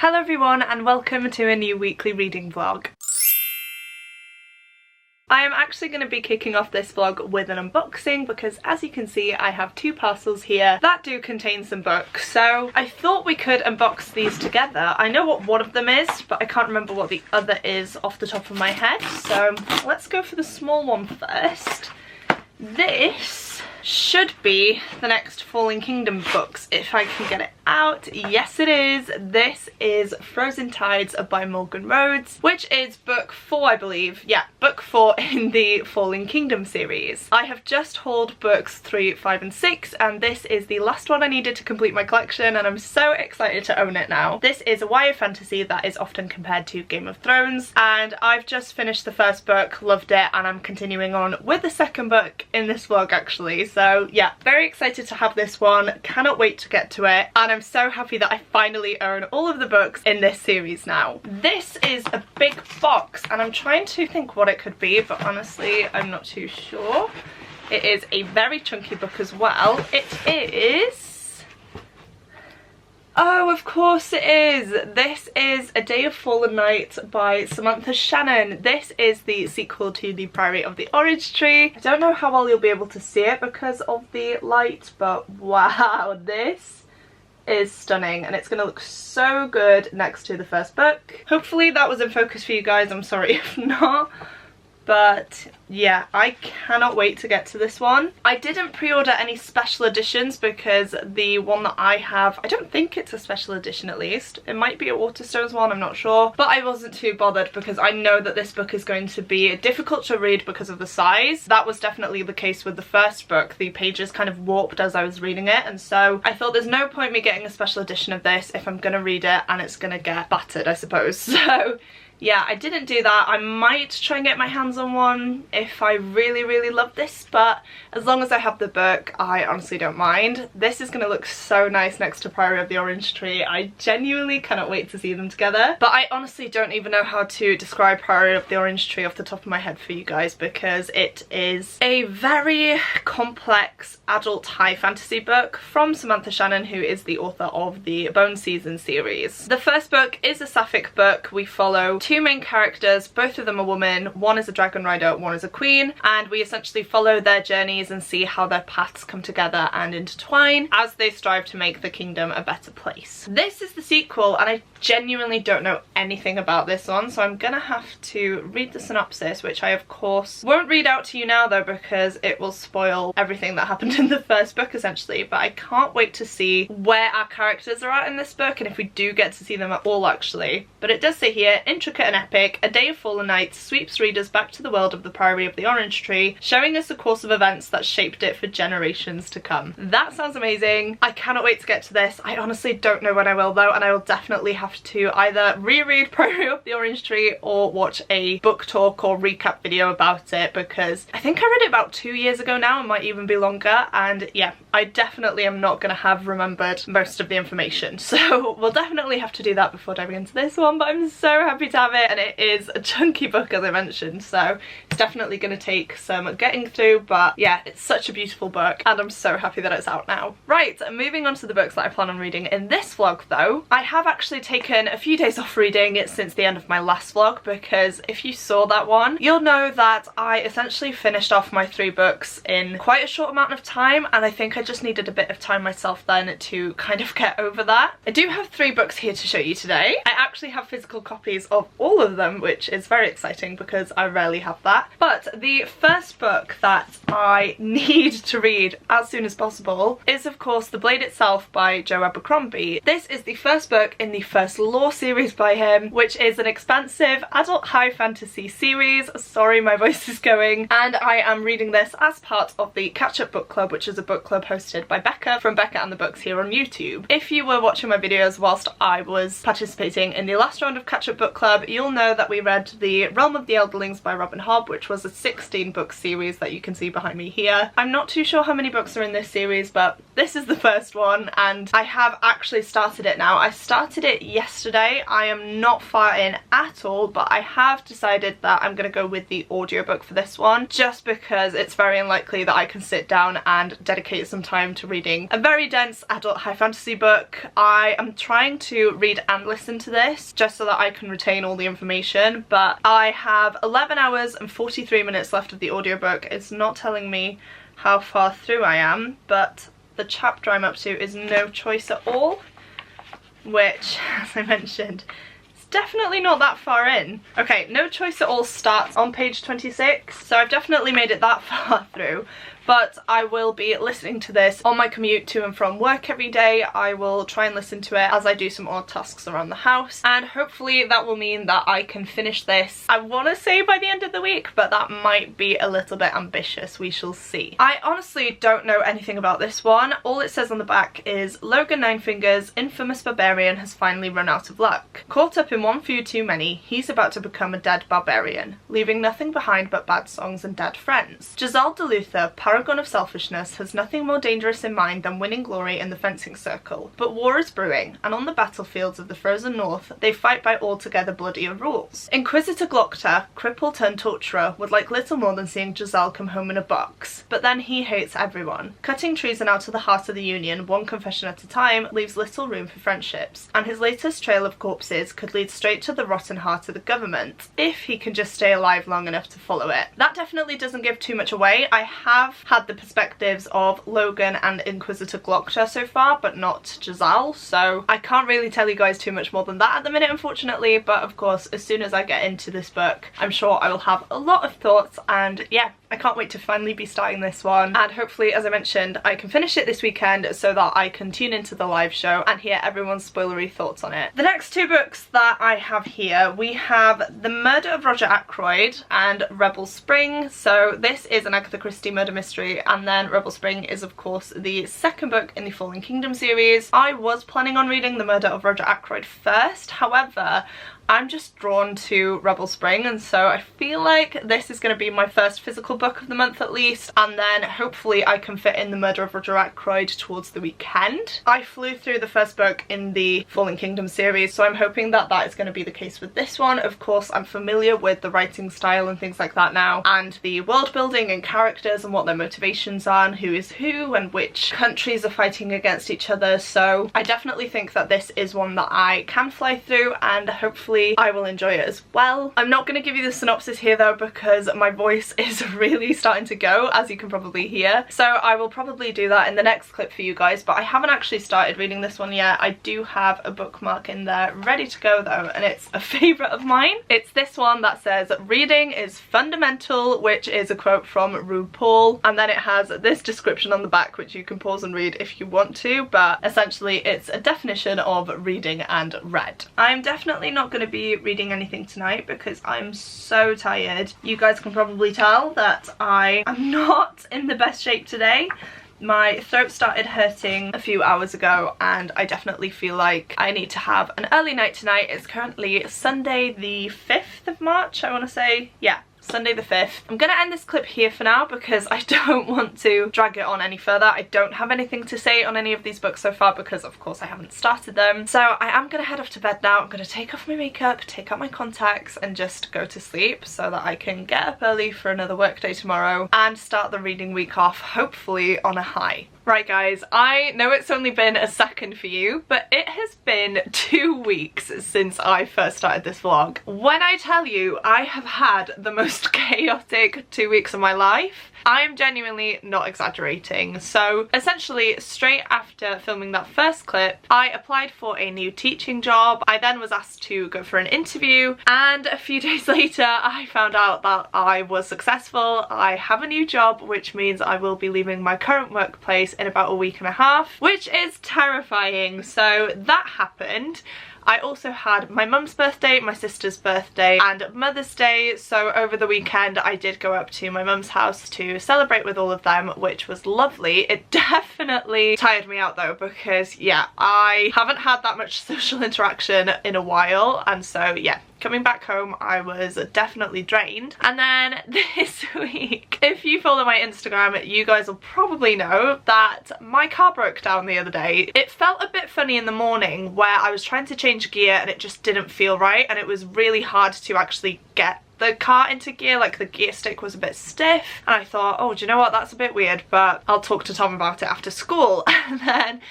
Hello everyone and welcome to a new weekly reading vlog. I am actually going to be kicking off this vlog with an unboxing because as you can see I have two parcels here that do contain some books, so I thought we could unbox these together. I know what one of them is but I can't remember what the other is off the top of my head, so let's go for the small one first. This should be the next Fallen Kingdom books if I can get it out. Yes it is. This is Frozen Tides by Morgan Rhodes, which is book 4 I believe. Yeah, book 4 in the Fallen Kingdom series. I have just hauled books 3, 5 and 6 and this is the last one I needed to complete my collection and I'm so excited to own it now. This is a YA fantasy that is often compared to Game of Thrones and I've just finished the first book, loved it, and I'm continuing on with the second book in this vlog actually. So yeah, very excited to have this one, cannot wait to get to it, and I'm so happy that I finally own all of the books in this series now. This is a big box and I'm trying to think what it could be, but honestly I'm not too sure. It is a very chunky book as well. It is... oh, of course it is! This is A Day of Fallen Night by Samantha Shannon. This is the sequel to The Priory of the Orange Tree. I don't know how well you'll be able to see it because of the light, but wow, this is stunning and it's going to look so good next to the first book. Hopefully that was in focus for you guys, I'm sorry if not. But yeah, I cannot wait to get to this one. I didn't pre-order any special editions because the one that I have, I don't think it's a special edition at least. It might be a Waterstones one, I'm not sure. But I wasn't too bothered because I know that this book is going to be difficult to read because of the size. That was definitely the case with the first book. The pages kind of warped as I was reading it, and so I thought there's no point me getting a special edition of this if I'm gonna read it and it's gonna get battered, I suppose. So yeah, I didn't do that. I might try and get my hands on one if I really love this, but as long as I have the book, I honestly don't mind. This is going to look so nice next to Priory of the Orange Tree. I genuinely cannot wait to see them together. But I honestly don't even know how to describe Priory of the Orange Tree off the top of my head for you guys because it is a very complex adult high fantasy book from Samantha Shannon, who is the author of the Bone Season series. The first book is a sapphic book. We follow two main characters, both of them are women. One is a dragon rider, one is a queen, and we essentially follow their journeys and see how their paths come together and intertwine as they strive to make the kingdom a better place. This is the sequel and I genuinely don't know anything about this one, so I'm gonna have to read the synopsis, which I of course won't read out to you now though because it will spoil everything that happened in the first book essentially, but I can't wait to see where our characters are at in this book and if we do get to see them at all actually. But it does say here, intricate and epic, A Day of Fallen Night sweeps readers back to the world of the Priory of the Orange Tree, showing us the course of events that shaped it for generations to come. That sounds amazing. I cannot wait to get to this. I honestly don't know when I will though, and I will definitely have to either reread Priory of the Orange Tree or watch a book talk or recap video about it because I think I read it about 2 years ago now, it might even be longer, and yeah, I definitely am not going to have remembered most of the information, so we'll definitely have to do that before diving into this one. But I'm so happy to have it, and it is a chunky book as I mentioned, so it's definitely going to take some getting through, but yeah, it's such a beautiful book and I'm so happy that it's out now. Right, moving on to the books that I plan on reading in this vlog though. I have actually taken a few days off reading since the end of my last vlog because if you saw that one, you'll know that I essentially finished off my 3 books in quite a short amount of time, and I think I just needed a bit of time myself then to kind of get over that. I do have 3 books here to show you today. I actually have physical copies of all of them, which is very exciting because I rarely have that. But the first book that I need to read as soon as possible is of course The Blade Itself by Joe Abercrombie. This is the first book in the First Law series by him, which is an expansive adult high fantasy series. Sorry, my voice is going. And I am reading this as part of the Catch Up Book Club, which is a book club hosted by Becca from Becca and the Books here on YouTube. If you were watching my videos whilst I was participating in the last round of Catch Up Book Club, you'll know that we read The Realm of the Elderlings by Robin Hobb, which was a 16-book series that you can see behind me here. I'm not too sure how many books are in this series, but this is the first one and I have actually started it now. I started it yesterday. I am not far in at all, but I have decided that I'm going to go with the audiobook for this one, just because it's very unlikely that I can sit down and dedicate some time to reading a very dense adult high fantasy book. I am trying to read and listen to this just so that I can retain all the information, but I have 11 hours and 43 minutes left of the audiobook. It's not telling me how far through I am, but the chapter I'm up to is No Choice at All, which, as I mentioned, is definitely not that far in. Okay, No Choice at All starts on page 26, so I've definitely made it that far through. But I will be listening to this on my commute to and from work every day. I will try and listen to it as I do some odd tasks around the house, and hopefully that will mean that I can finish this, I want to say by the end of the week, but that might be a little bit ambitious. We shall see. I honestly don't know anything about this one. All it says on the back is Logan Ninefingers, infamous barbarian, has finally run out of luck. Caught up in one feud too many, he's about to become a dead barbarian, leaving nothing behind but bad songs and dead friends. Giselle de Luther, paragon of selfishness, has nothing more dangerous in mind than winning glory in the fencing circle. But war is brewing, and on the battlefields of the frozen north, they fight by altogether bloodier rules. Inquisitor Glockta, cripple turned torturer, would like little more than seeing Giselle come home in a box. But then he hates everyone. Cutting treason out of the heart of the Union, one confession at a time, leaves little room for friendships, and his latest trail of corpses could lead straight to the rotten heart of the government, if he can just stay alive long enough to follow it. That definitely doesn't give too much away. I have had the perspectives of Logan and Inquisitor Glockta so far, but not Giselle, so I can't really tell you guys too much more than that at the minute, unfortunately. But of course, as soon as I get into this book, I'm sure I will have a lot of thoughts, and yeah, I can't wait to finally be starting this one, and hopefully, as I mentioned, I can finish it this weekend so that I can tune into the live show and hear everyone's spoilery thoughts on it. The next two books that I have here, we have The Murder of Roger Ackroyd and Rebel Spring. So this is an Agatha Christie murder mystery, and then Rebel Spring is of course the second book in the Fallen Kingdom series. I was planning on reading The Murder of Roger Ackroyd first, however, I'm just drawn to Rebel Spring, and so I feel like this is going to be my first physical book of the month at least, and then hopefully I can fit in The Murder of Roger Ackroyd towards the weekend. I flew through the first book in the Fallen Kingdom series, so I'm hoping that that is going to be the case with this one. Of course, I'm familiar with the writing style and things like that now, and the world building and characters and what their motivations are and who is who and which countries are fighting against each other, so I definitely think that this is one that I can fly through, and hopefully I will enjoy it as well. I'm not going to give you the synopsis here though, because my voice is really starting to go, as you can probably hear, so I will probably do that in the next clip for you guys. But I haven't actually started reading this one yet. I do have a bookmark in there ready to go though, and it's a favourite of mine. It's this one that says reading is fundamental, which is a quote from RuPaul, and then it has this description on the back which you can pause and read if you want to, but essentially it's a definition of reading and read. I'm definitely not going to be reading anything tonight because I'm so tired. You guys can probably tell that I am not in the best shape today. My throat started hurting a few hours ago, and I definitely feel like I need to have an early night tonight. It's currently Sunday the 5th of March, I want to say. Yeah, Sunday the 5th. I'm gonna end this clip here for now because I don't want to drag it on any further. I don't have anything to say on any of these books so far because of course I haven't started them. So I am gonna head off to bed now. I'm gonna take off my makeup, take out my contacts, and just go to sleep so that I can get up early for another work day tomorrow and start the reading week off, hopefully on a high. Right guys, I know it's only been a second for you, but it has been 2 weeks since I first started this vlog. When I tell you I have had the most chaotic 2 weeks of my life, I am genuinely not exaggerating. So essentially, straight after filming that first clip, I applied for a new teaching job. I then was asked to go for an interview, and a few days later I found out that I was successful. I have a new job, which means I will be leaving my current workplace in about a week and a half, which is terrifying. So that happened. I also had my mum's birthday, my sister's birthday, and Mother's Day, so over the weekend I did go up to my mum's house to celebrate with all of them, which was lovely. It definitely tired me out though, because yeah, I haven't had that much social interaction in a while, and so yeah, coming back home I was definitely drained. And then this week, if you follow my Instagram, you guys will probably know that my car broke down the other day. It felt a bit funny in the morning where I was trying to change gear and it just didn't feel right, and it was really hard to actually get the car into gear. Like the gear stick was a bit stiff, and I thought, oh, do you know what, that's a bit weird, but I'll talk to Tom about it after school. And then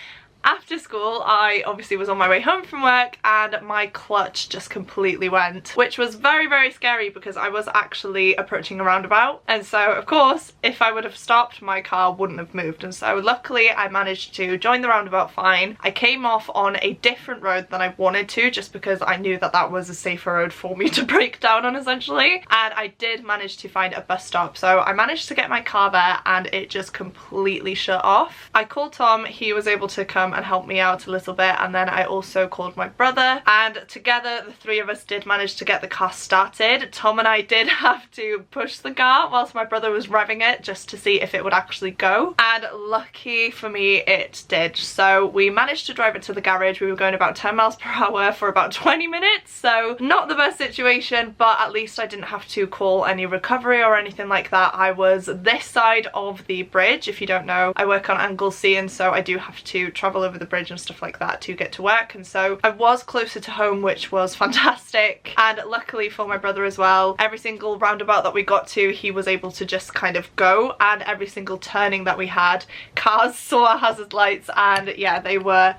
after school, I obviously was on my way home from work and my clutch just completely went, which was very, very scary because I was actually approaching a roundabout. And so, of course, if I would have stopped, my car wouldn't have moved. And so luckily I managed to join the roundabout fine. I came off on a different road than I wanted to, just because I knew that that was a safer road for me to break down on, essentially. And I did manage to find a bus stop. So I managed to get my car there and it just completely shut off. I called Tom, he was able to come and help me out a little bit, and then I also called my brother, and together the three of us did manage to get the car started. Tom and I did have to push the car whilst my brother was revving it just to see if it would actually go, and lucky for me it did. So we managed to drive it to the garage. We were going about 10 miles per hour for about 20 minutes, so not the best situation, but at least I didn't have to call any recovery or anything like that. I was this side of the bridge. If you don't know, I work on Anglesey, and so I do have to travel over the bridge and stuff like that to get to work, and so I was closer to home, which was fantastic. And luckily for my brother as well, every single roundabout that we got to, he was able to just kind of go, and every single turning that we had, cars saw our hazard lights, and yeah, they were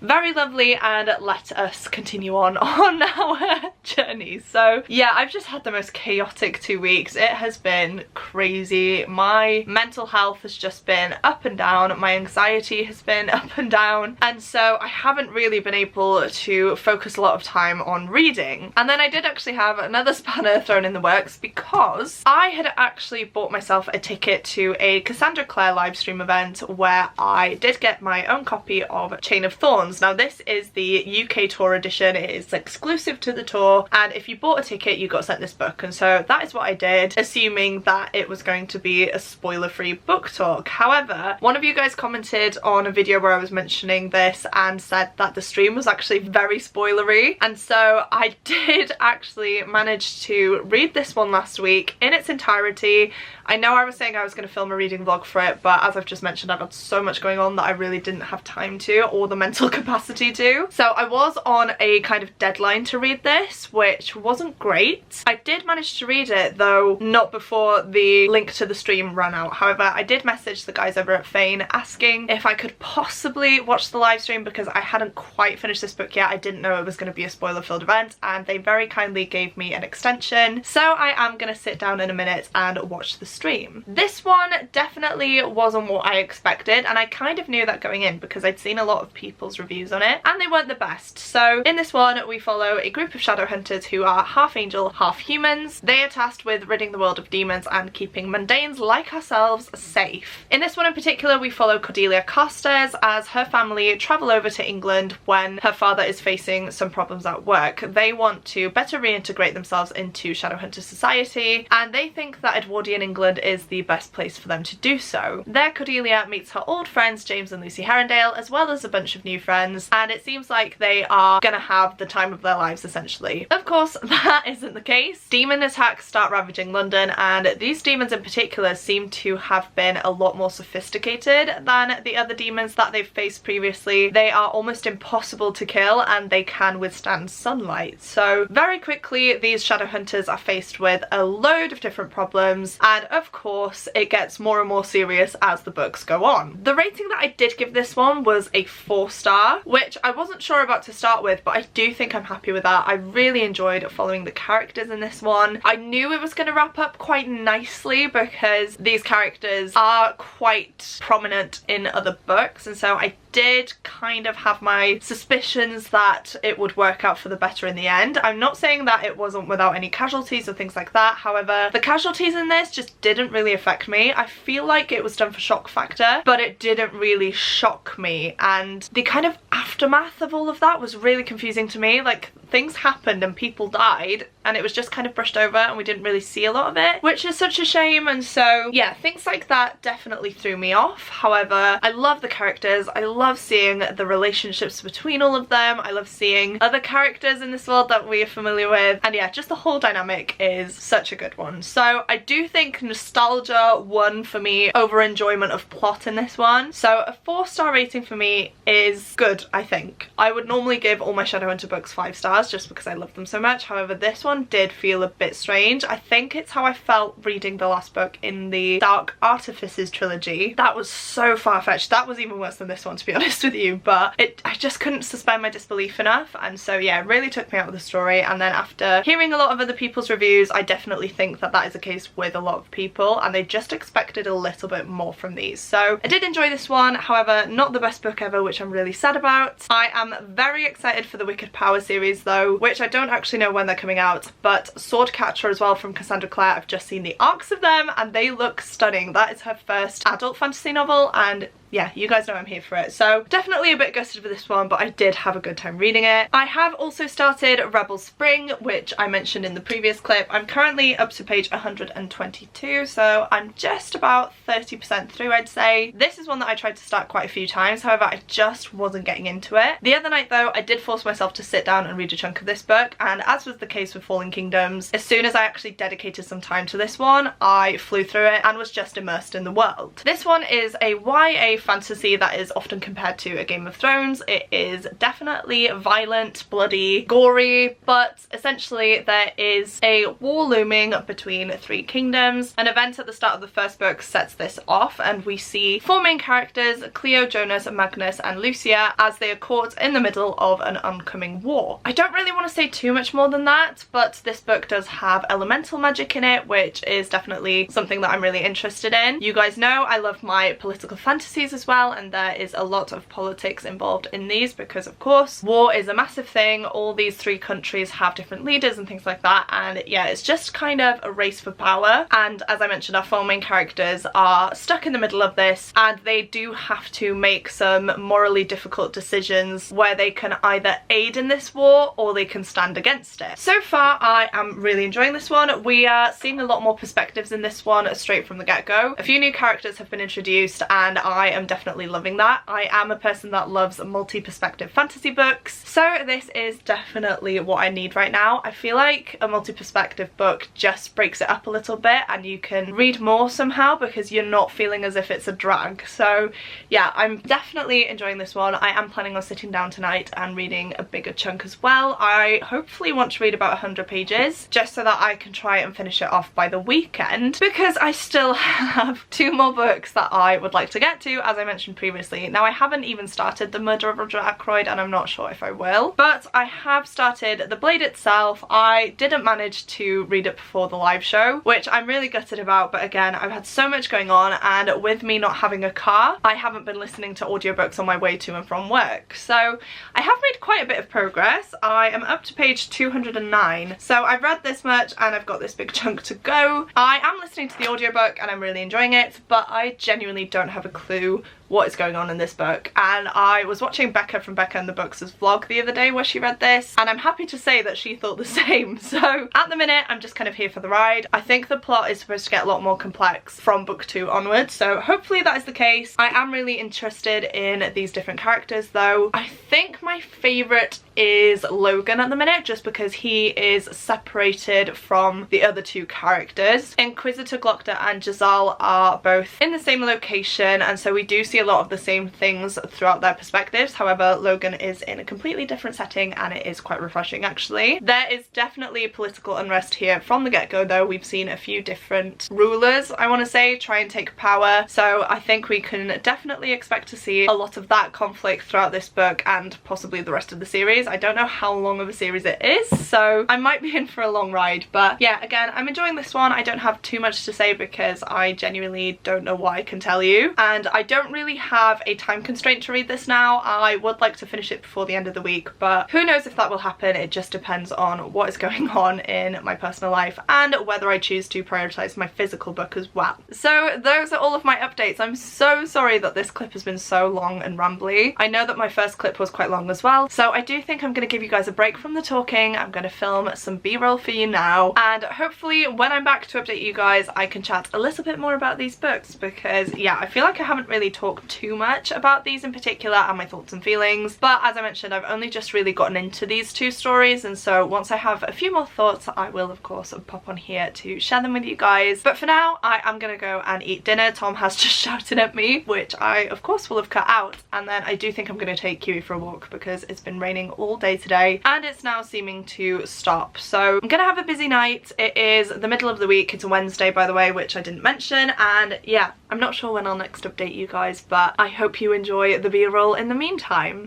very lovely and let us continue on our journey. So yeah, I've just had the most chaotic 2 weeks. It has been crazy. My mental health has just been up and down. My anxiety has been up and down, and so I haven't really been able to focus a lot of time on reading. And then I did actually have another spanner thrown in the works because I had actually bought myself a ticket to a Cassandra Clare live stream event where I did get my own copy of Chain of Thorns. Now this is the UK tour edition. It is exclusive to the tour, and if you bought a ticket you got sent this book, and so that is what I did, assuming that it was going to be a spoiler-free book talk. However, one of you guys commented on a video where I was mentioning this and said that the stream was actually very spoilery, and so I did actually manage to read this one last week in its entirety. I know I was saying I was going to film a reading vlog for it, but as I've just mentioned, I've had so much going on that I really didn't have time to, or the mental capacity to. So I was on a kind of deadline to read this, which wasn't great. I did manage to read it, though not before the link to the stream ran out. However, I did message the guys over at Fane asking if I could possibly watch the live stream because I hadn't quite finished this book yet. I didn't know it was going to be a spoiler-filled event, and they very kindly gave me an extension. So I am going to sit down in a minute and watch the stream. This one definitely wasn't what I expected, and I kind of knew that going in because I'd seen a lot of people's reviews on it and they weren't the best. So in this one we follow a group of shadow hunters who are half angel, half humans. They are tasked with ridding the world of demons and keeping mundanes like ourselves safe. In this one in particular we follow Cordelia Carstairs as her family travel over to England when her father is facing some problems at work. They want to better reintegrate themselves into Shadowhunter society, and they think that Edwardian England is the best place for them to do so. There Cordelia meets her old friends James and Lucy Herondale, as well as a bunch of new friends, and it seems like they are gonna have the time of their lives essentially. Of course that isn't the case. Demon attacks start ravaging London, and these demons in particular seem to have been a lot more sophisticated than the other demons that they've faced previously. They are almost impossible to kill and they can withstand sunlight. So very quickly these shadow hunters are faced with a load of different problems, and of course it gets more and more serious as the books go on. The rating that I did give this one was a 4-star, which I wasn't sure about to start with, but I do think I'm happy with that. I really enjoyed following the characters in this one. I knew it was going to wrap up quite nicely because these characters are quite prominent in other books, and so I did kind of have my suspicions that it would work out for the better in the end. I'm not saying that it wasn't without any casualties or things like that. However, the casualties in this just didn't really affect me. I feel like it was done for shock factor, but it didn't really shock me, and the kind of aftermath of all of that was really confusing to me. Like, things happened and people died and it was just kind of brushed over and we didn't really see a lot of it, which is such a shame. And so yeah, things like that definitely threw me off. However, I love the characters, I love seeing the relationships between all of them, I love seeing other characters in this world that we are familiar with, and yeah, just the whole dynamic is such a good one. So I do think nostalgia won for me over enjoyment of plot in this one. So a 4-star rating for me is good, I think. I would normally give all my Shadowhunter books 5 stars just because I love them so much. However, this one did feel a bit strange. I think it's how I felt reading the last book in the Dark Artifices trilogy. That was so far-fetched. That was even worse than this one, to be honest with you, but I just couldn't suspend my disbelief enough, and so yeah, it really took me out of the story. And then after hearing a lot of other people's reviews, I definitely think that that is the case with a lot of people, and they just expected a little bit more from these. So I did enjoy this one, however, not the best book ever, which I'm really sad about. I am very excited for the Wicked Power series though, which I don't actually know when they're coming out, but Swordcatcher as well from Cassandra Clare, I've just seen the arcs of them and they look stunning. That is her first adult fantasy novel, and yeah, you guys know I'm here for it. So definitely a bit gutted for this one, but I did have a good time reading it. I have also started Rebel Spring, which I mentioned in the previous clip. I'm currently up to page 122, so I'm just about 30% through, I'd say. This is one that I tried to start quite a few times, however, I just wasn't getting into it. The other night though, I did force myself to sit down and read a chunk of this book, and as was the case with Fallen Kingdoms, as soon as I actually dedicated some time to this one, I flew through it and was just immersed in the world. This one is a YA fantasy that is often compared to a Game of Thrones. It is definitely violent, bloody, gory, but essentially there is a war looming between 3 kingdoms. An event at the start of the first book sets this off, and we see 4 main characters, Cleo, Jonas, Magnus and Lucia, as they are caught in the middle of an oncoming war. I don't really want to say too much more than that, but this book does have elemental magic in it, which is definitely something that I'm really interested in. You guys know I love my political fantasies as well, and there is a lot of politics involved in these because of course war is a massive thing. All these 3 countries have different leaders and things like that, and yeah, it's just kind of a race for power. And as I mentioned, our 4 main characters are stuck in the middle of this, and they do have to make some morally difficult decisions where they can either aid in this war or they can stand against it. So far I am really enjoying this one. We are seeing a lot more perspectives in this one straight from the get-go. A few new characters have been introduced and I am definitely loving that. I am a person that loves multi-perspective fantasy books, so this is definitely what I need right now. I feel like a multi-perspective book just breaks it up a little bit and you can read more somehow because you're not feeling as if it's a drag. So yeah, I'm definitely enjoying this one. I am planning on sitting down tonight and reading a bigger chunk as well. I hopefully want to read about 100 pages just so that I can try and finish it off by the weekend, because I still have 2 more books that I would like to get to, as I mentioned previously. Now I haven't even started The Murder of Roger Ackroyd and I'm not sure if I will, but I have started The Blade itself. I didn't manage to read it before the live show, which I'm really gutted about, but again, I've had so much going on, and with me not having a car, I haven't been listening to audiobooks on my way to and from work. So I have made quite a bit of progress. I am up to page 209, so I've read this much and I've got this big chunk to go. I am listening to the audiobook and I'm really enjoying it, but I genuinely don't have a clue what is going on in this book. And I was watching Becca from Becca and the Books' vlog the other day where she read this, and I'm happy to say that she thought the same. So at the minute I'm just kind of here for the ride. I think the plot is supposed to get a lot more complex from book 2 onwards, so hopefully that is the case. I am really interested in these different characters though. I think my favourite is Logan at the minute, just because he is separated from the other 2 characters. Inquisitor Glockta and Jazal are both in the same location, and so we do see a lot of the same things throughout their perspectives. However, Logan is in a completely different setting and it is quite refreshing actually. There is definitely political unrest here from the get-go though. We've seen a few different rulers, I want to say, try and take power, so I think we can definitely expect to see a lot of that conflict throughout this book and possibly the rest of the series. I don't know how long of a series it is, so I might be in for a long ride, but yeah, again, I'm enjoying this one. I don't have too much to say because I genuinely don't know what I can tell you, and I don't really really have a time constraint to read this now. I would like to finish it before the end of the week, but who knows if that will happen. It just depends on what is going on in my personal life and whether I choose to prioritize my physical book as well. So those are all of my updates. I'm so sorry that this clip has been so long and rambly. I know that my first clip was quite long as well, so I do think I'm going to give you guys a break from the talking. I'm going to film some b-roll for you now, and hopefully when I'm back to update you guys I can chat a little bit more about these books, because yeah, I feel like I haven't really talked too much about these in particular and my thoughts and feelings, but as I mentioned, I've only just really gotten into these two stories, and so once I have a few more thoughts I will of course pop on here to share them with you guys. But for now I am gonna go and eat dinner. Tom has just shouted at me, which I of course will have cut out, and then I do think I'm gonna take Kiwi for a walk because it's been raining all day today and it's now seeming to stop. So I'm gonna have a busy night. It is the middle of the week. It's a Wednesday, by the way, which I didn't mention, and yeah, I'm not sure when I'll next update you guys, but I hope you enjoy the b-roll in the meantime.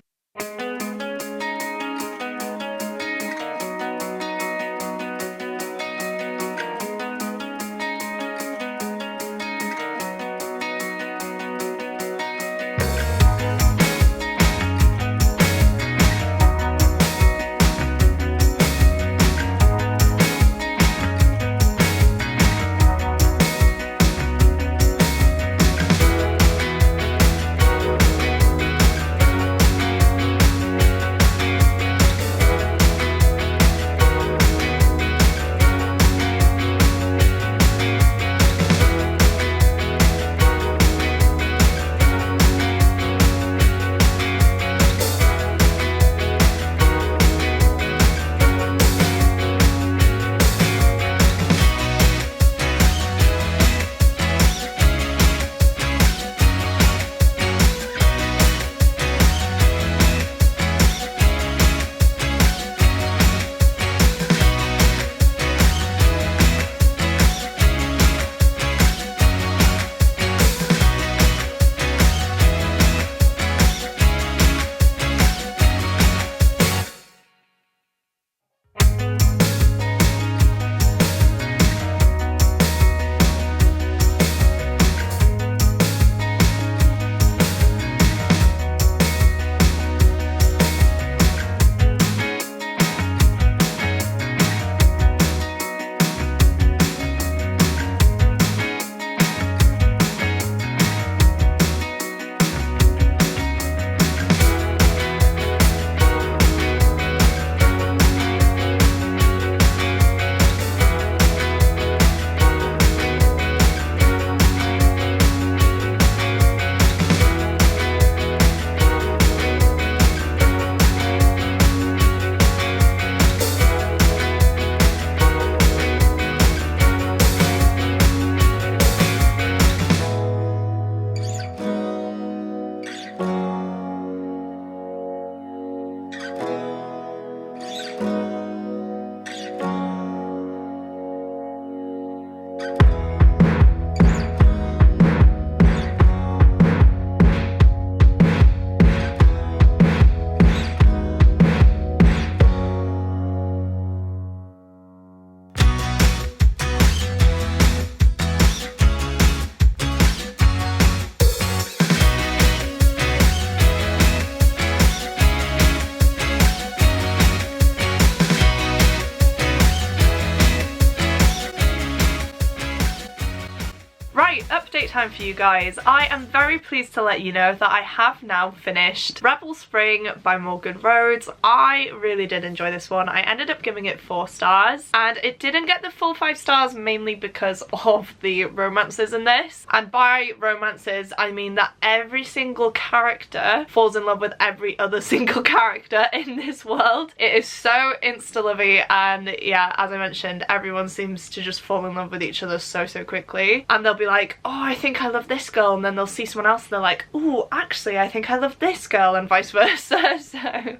update time for you guys. I am very pleased to let you know that I have now finished Rebel Spring by Morgan Rhodes. I really did enjoy this one. I ended up giving it 4 stars, and it didn't get the full 5 stars mainly because of the romances in this. And by romances I mean that every single character falls in love with every other single character in this world. It is so insta-lovey, and yeah, as I mentioned, everyone seems to just fall in love with each other so quickly, and they'll be like, oh, I think I love this girl, and then they'll see someone else and they're like, oh, actually I think I love this girl, and vice versa. So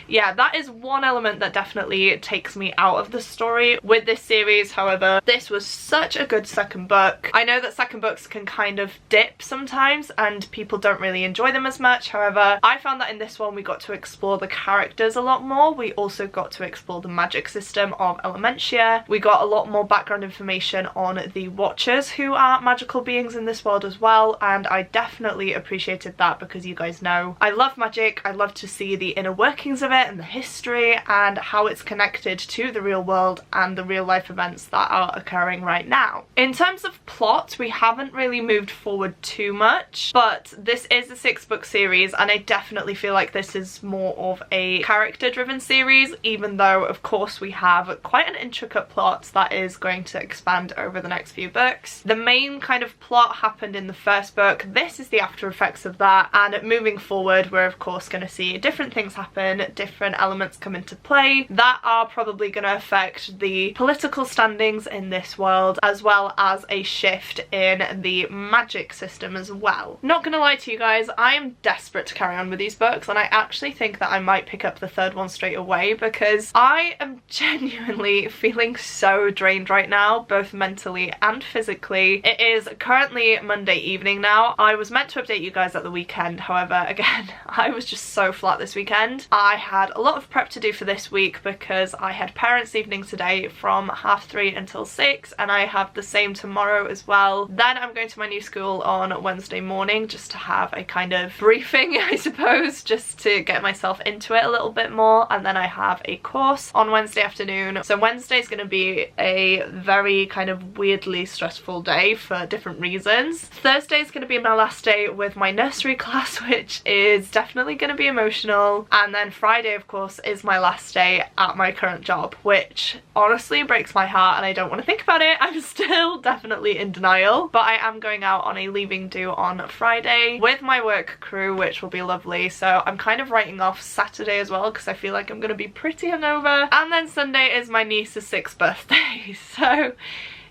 yeah, that is one element that definitely takes me out of the story with this series. However, this was such a good second book. I know that second books can kind of dip sometimes and people don't really enjoy them as much. However, I found that in this one we got to explore the characters a lot more. We also got to explore the magic system of Elementia. We got a lot more background information on the Watchers, who are magical beings in this world as well, and I definitely appreciated that because you guys know I love magic. I love to see the inner workings of it and the history and how it's connected to the real world and the real life events that are occurring right now. In terms of plot, we haven't really moved forward too much, but this is a 6-book series and I definitely feel like this is more of a character driven series, even though of course we have quite an intricate plot that is going to expand over the next few books. The main kind of plot happened in the first book. This is the after effects of that, and moving forward we're of course going to see different things happen, different elements come into play that are probably going to affect the political standings in this world, as well as a shift in the magic system as well. Not gonna lie to you guys, I am desperate to carry on with these books, and I actually think that I might pick up the third one straight away because I am genuinely feeling so drained right now, both mentally and physically. It is currently Monday evening now. I was meant to update you guys at the weekend, however, again, I was just so flat this weekend. I had a lot of prep to do for this week because I had parents' evening today from 3:30 until 6, and I have the same tomorrow as well. Then I'm going to my new school on Wednesday morning just to have a kind of briefing, I suppose, just to get myself into it a little bit more, and then I have a course on Wednesday afternoon. So Wednesday is going to be a very kind of weirdly stressful day for different reasons. Thursday is going to be my last day with my nursery class, which is definitely going to be emotional, and then Friday of course is my last day at my current job, which honestly breaks my heart and I don't want to think about it. I'm still definitely in denial, but I am going out on a leaving do on Friday with my work crew, which will be lovely. So I'm kind of writing off Saturday as well because I feel like I'm going to be pretty hungover, and then Sunday is my niece's 6th birthday. So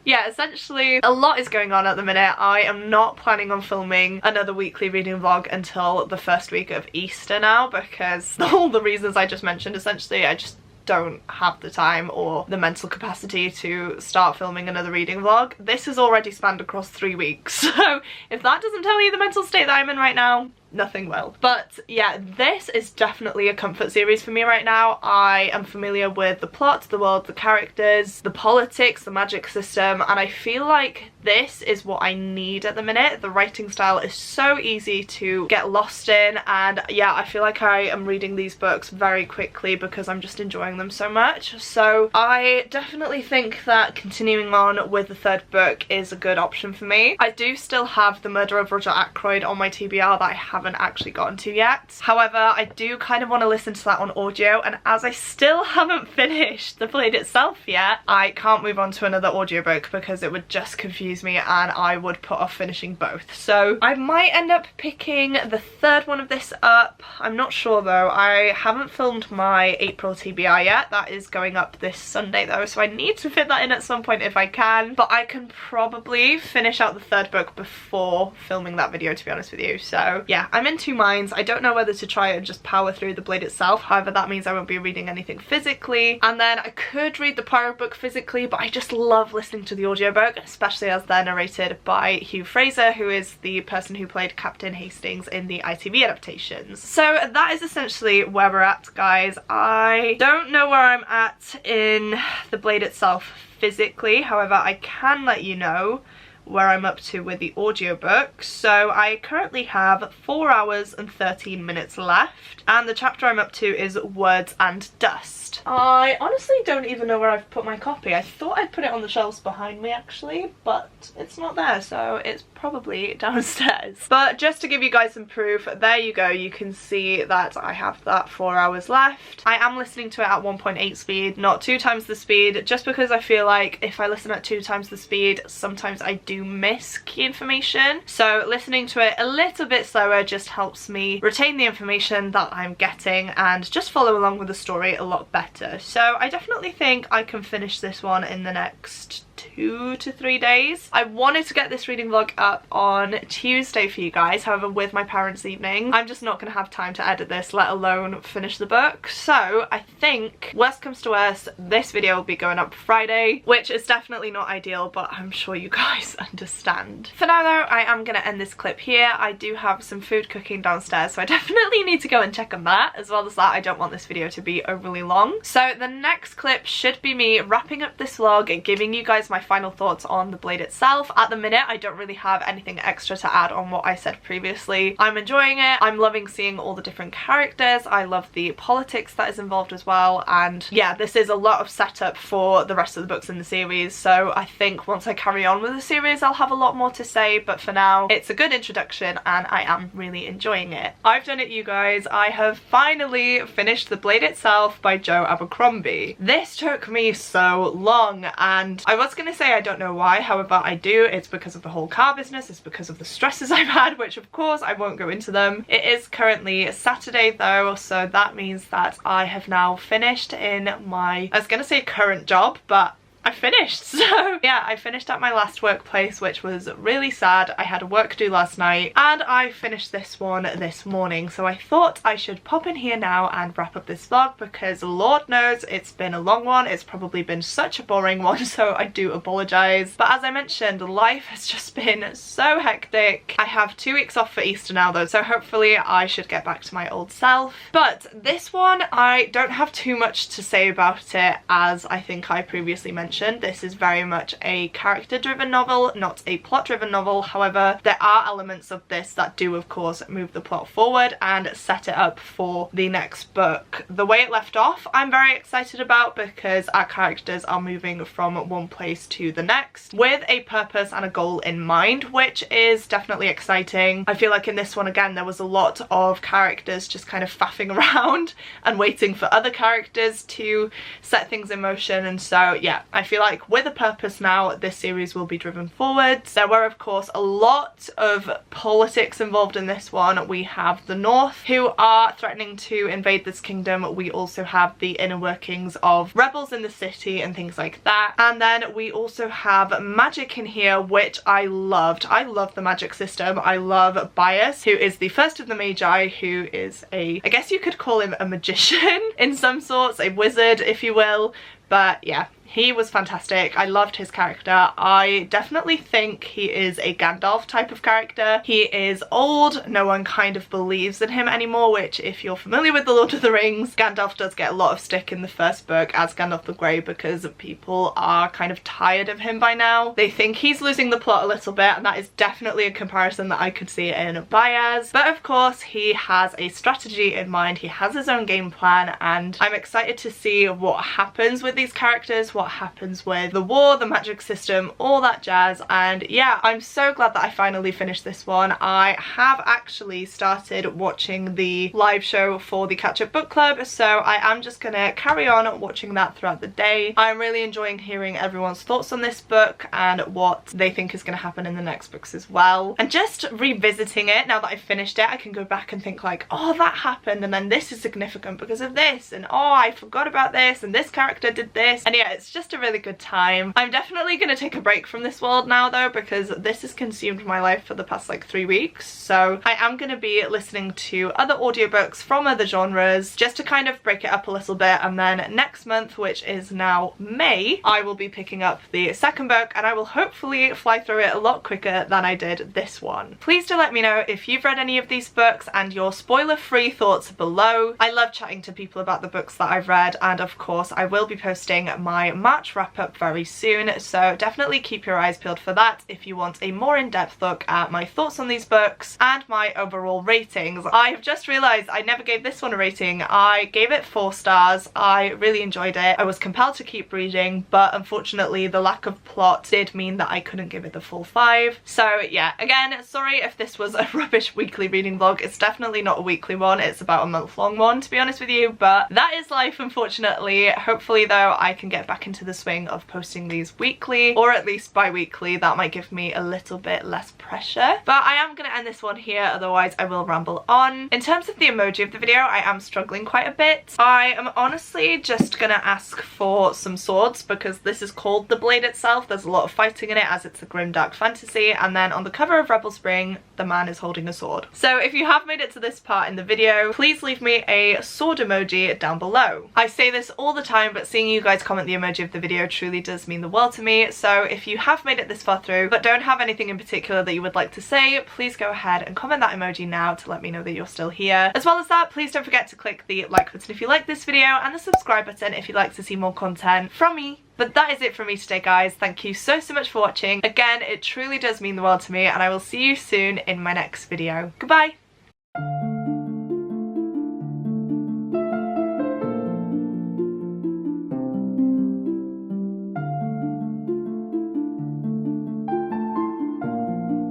yeah, essentially a lot is going on at the minute. I am not planning on filming another weekly reading vlog until the first week of Easter now, because all the reasons I just mentioned. Essentially I just don't have the time or the mental capacity to start filming another reading vlog. This has already spanned across 3 weeks, so if that doesn't tell you the mental state that I'm in right now, nothing will. But yeah, this is definitely a comfort series for me right now. I am familiar with the plot, the world, the characters, the politics, the magic system, and I feel like this is what I need at the minute. The writing style is so easy to get lost in, and yeah, I feel like I am reading these books very quickly because I'm just enjoying them so much. So I definitely think that continuing on with the third book is a good option for me. I do still have The Murder of Roger Ackroyd on my TBR that I haven't actually gotten to yet. However, I do kind of want to listen to that on audio, and as I still haven't finished The Blade itself yet, I can't move on to another audiobook because it would just confuse me and I would put off finishing both. So I might end up picking the third one of this up. I'm not sure though. I haven't filmed my April TBR yet. That is going up this Sunday though, so I need to fit that in at some point if I can, but I can probably finish out the third book before filming that video, to be honest with you. So yeah, I'm in two minds. I don't know whether to try and just power through The Blade itself, however that means I won't be reading anything physically, and then I could read the prior book physically, but I just love listening to the audiobook, especially as they're narrated by Hugh Fraser, who is the person who played Captain Hastings in the ITV adaptations. So that is essentially where we're at, guys. I don't know where I'm at in The Blade itself physically, however I can let you know where I'm up to with the audiobook. So I currently have 4 hours and 13 minutes left, and the chapter I'm up to is Words and Dust. I honestly don't even know where I've put my copy. I thought I'd put it on the shelves behind me actually, but it's not there, so it's probably downstairs. But just to give you guys some proof, there you go, you can see that I have that 4 hours left. I am listening to it at 1.8 speed, not 2 times the speed, just because I feel like if I listen at 2 times the speed, sometimes I do miss key information. So listening to it a little bit slower just helps me retain the information that I'm getting and just follow along with the story a lot better. So I definitely think I can finish this one in the next 2 to 3 days. I wanted to get this reading vlog up on Tuesday for you guys, however with my parents' evening I'm just not going to have time to edit this, let alone finish the book. So I think worst comes to worst, this video will be going up Friday, which is definitely not ideal, but I'm sure you guys understand. For now though, I am going to end this clip here. I do have some food cooking downstairs, so I definitely need to go and check on that. As well as that, I don't want this video to be overly long. So the next clip should be me wrapping up this vlog and giving you guys my my final thoughts on the blade itself. At the minute, I don't really have anything extra to add on what I said previously. I'm enjoying it. I'm loving seeing all the different characters. I love the politics that is involved as well, and yeah, this is a lot of setup for the rest of the books in the series, so I think once I carry on with the series I'll have a lot more to say, but for now it's a good introduction and I am really enjoying it. I've done it, you guys. I have finally finished The Blade Itself by Joe Abercrombie. This took me so long, and I was gonna say I don't know why, however I do. It's because of the whole car business, it's because of the stresses I've had, which of course I won't go into them. It is currently Saturday though, so that means that I have now finished in my, I was gonna say current job, but I finished. So yeah, I finished at my last workplace, which was really sad. I had a work due last night and I finished this one this morning, so I thought I should pop in here now and wrap up this vlog because Lord knows it's been a long one. It's probably been such a boring one, so I do apologise. But as I mentioned, life has just been so hectic. I have 2 weeks off for Easter now though, so hopefully I should get back to my old self. But this one, I don't have too much to say about it, as I think I previously mentioned. This is very much a character-driven novel, not a plot-driven novel. However, there are elements of this that do, of course, move the plot forward and set it up for the next book. The way it left off, I'm very excited about because our characters are moving from one place to the next with a purpose and a goal in mind, which is definitely exciting. I feel like in this one, again, there was a lot of characters just kind of faffing around and waiting for other characters to set things in motion, and so yeah, I feel like with a purpose now, this series will be driven forwards. There were, of course, a lot of politics involved in this one. We have the North, who are threatening to invade this kingdom. We also have the inner workings of rebels in the city and things like that. And then we also have magic in here, which I loved. I love the magic system. I love Bias, who is the first of the Magi, who is I guess you could call him a magician in some sorts, a wizard, if you will. But yeah, he was fantastic. I loved his character. I definitely think he is a Gandalf type of character. He is old, no one kind of believes in him anymore, which if you're familiar with The Lord of the Rings, Gandalf does get a lot of stick in the first book as Gandalf the Grey because people are kind of tired of him by now. They think he's losing the plot a little bit, and that is definitely a comparison that I could see in Baez. But of course, he has a strategy in mind, he has his own game plan, and I'm excited to see what happens with these characters, what happens with the war, the magic system, all that jazz. And yeah, I'm so glad that I finally finished this one. I have actually started watching the live show for the Catch Up Book Club, so I am just gonna carry on watching that throughout the day. I'm really enjoying hearing everyone's thoughts on this book and what they think is going to happen in the next books as well, and just revisiting it now that I've finished it. I can go back and think like, oh, that happened, and then this is significant because of this, and oh, I forgot about this, and this character did this. And yeah, it's just a really good time. I'm definitely going to take a break from this world now though, because this has consumed my life for the past like 3 weeks. So I am going to be listening to other audiobooks from other genres just to kind of break it up a little bit, and then next month, which is now May, I will be picking up the second book, and I will hopefully fly through it a lot quicker than I did this one. Please do let me know if you've read any of these books and your spoiler-free thoughts below. I love chatting to people about the books that I've read, and of course I will be posting my March wrap-up very soon, so definitely keep your eyes peeled for that if you want a more in-depth look at my thoughts on these books and my overall ratings. I have just realised I never gave this one a rating. I gave it 4 stars. I really enjoyed it. I was compelled to keep reading, but unfortunately the lack of plot did mean that I couldn't give it the full 5. So yeah, again, sorry if this was a rubbish weekly reading vlog. It's definitely not a weekly one, it's about a month-long one, to be honest with you, but that is life, unfortunately. Hopefully though I can get back into the swing of posting these weekly, or at least bi-weekly. That might give me a little bit less pressure. But I am going to end this one here, otherwise I will ramble on. In terms of the emoji of the video, I am struggling quite a bit. I am honestly just gonna ask for some swords because this is called The Blade Itself. There's a lot of fighting in it as it's a grim dark fantasy, and then on the cover of Rebel Spring the man is holding a sword. So if you have made it to this part in the video, please leave me a sword emoji down below. I say this all the time, but seeing you guys comment the emoji of the video truly does mean the world to me. So if you have made it this far through but don't have anything in particular that you would like to say, please go ahead and comment that emoji now to let me know that you're still here. As well as that, please don't forget to click the like button if you like this video and the subscribe button if you'd like to see more content from me. But that is it from me today, guys. Thank you so much for watching. Again, it truly does mean the world to me, and I will see you soon in my next video. Goodbye!